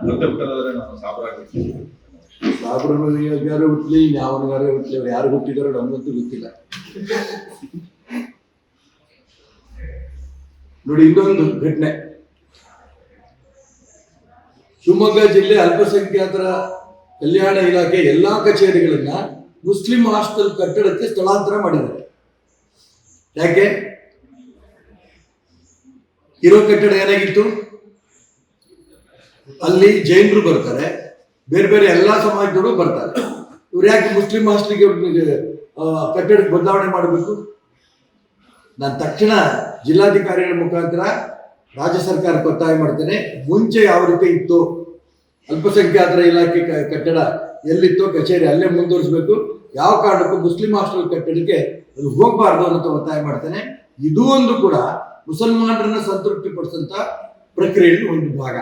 ಮತ್ತೆ ಹುಟ್ಟದಾದ್ರೆ ನಾವು ಸಾಬ್ರಾಗ್ಬಿಡ್ತೀವಿ. ಸಾಬ್ರಗಾರೇ ಹುಟ್ಲಿ, ಯಾವನಿಗಾರೇ ಹುಟ್ಲಿ, ಅವ್ರು ಯಾರು ಹುಟ್ಟಿದಾರೋ ನಮ್ಗಂತೂ ಗೊತ್ತಿಲ್ಲ. ನೋಡಿ, ಇನ್ನೊಂದು ಘಟನೆ. ಶಿವಮೊಗ್ಗ ಜಿಲ್ಲೆ ಅಲ್ಪಸಂಖ್ಯಾತರ ಕಲ್ಯಾಣ ಇಲಾಖೆ ಎಲ್ಲಾ ಕಚೇರಿಗಳನ್ನ ಮುಸ್ಲಿಂ ಹಾಸ್ಟೆಲ್ ಕಟ್ಟಡಕ್ಕೆ ಸ್ಥಳಾಂತರ ಮಾಡಿದ್ದಾರೆ. ಯಾಕೆ? ಇರೋ ಕಟ್ಟಡ ಏನಾಗಿತ್ತು, ಅಲ್ಲಿ ಜೈನರು ಬರ್ತಾರೆ, ಬೇರೆ ಬೇರೆ ಎಲ್ಲಾ ಸಮಾಜದವರು ಬರ್ತಾರೆ. ಇವ್ರು ಯಾಕೆ ಮುಸ್ಲಿಂ ಹಾಸ್ಟೆಲ್ಗೆ ಕಟ್ಟಡಕ್ಕೆ ಬದಲಾವಣೆ ಮಾಡಬೇಕು? ನಾನು ತಕ್ಷಣ ಜಿಲ್ಲಾಧಿಕಾರಿಗಳ ಮುಖಾಂತರ ರಾಜ್ಯ ಸರ್ಕಾರಕ್ಕೆ ಒತ್ತಾಯ ಮಾಡ್ತೇನೆ. ಮುಂಚೆ ಯಾವ ರೀತಿ ಇತ್ತು ಅಲ್ಪಸಂಖ್ಯಾತರ ಇಲಾಖೆ ಕಟ್ಟಡ ಎಲ್ಲಿತ್ತೋ ಕಚೇರಿ ಅಲ್ಲೇ ಮುಂದುವರಿಸಬೇಕು. ಯಾವ ಕಾರಣಕ್ಕೂ ಮುಸ್ಲಿಂ ಹಾಸ್ಟೆಲ್ ಕಟ್ಟಡಕ್ಕೆ ಅದು ಹೋಗಬಾರ್ದು ಅಂತ ಒತ್ತಾಯ ಮಾಡ್ತೇನೆ. ಇದು ಒಂದು ಕೂಡ ಮುಸಲ್ಮಾನರನ್ನ ಸಂತೃಪ್ತಿ ಪಡಿಸಂತ ಪ್ರಕ್ರಿಯೆಯಲ್ಲಿ ಒಂದು ಭಾಗ.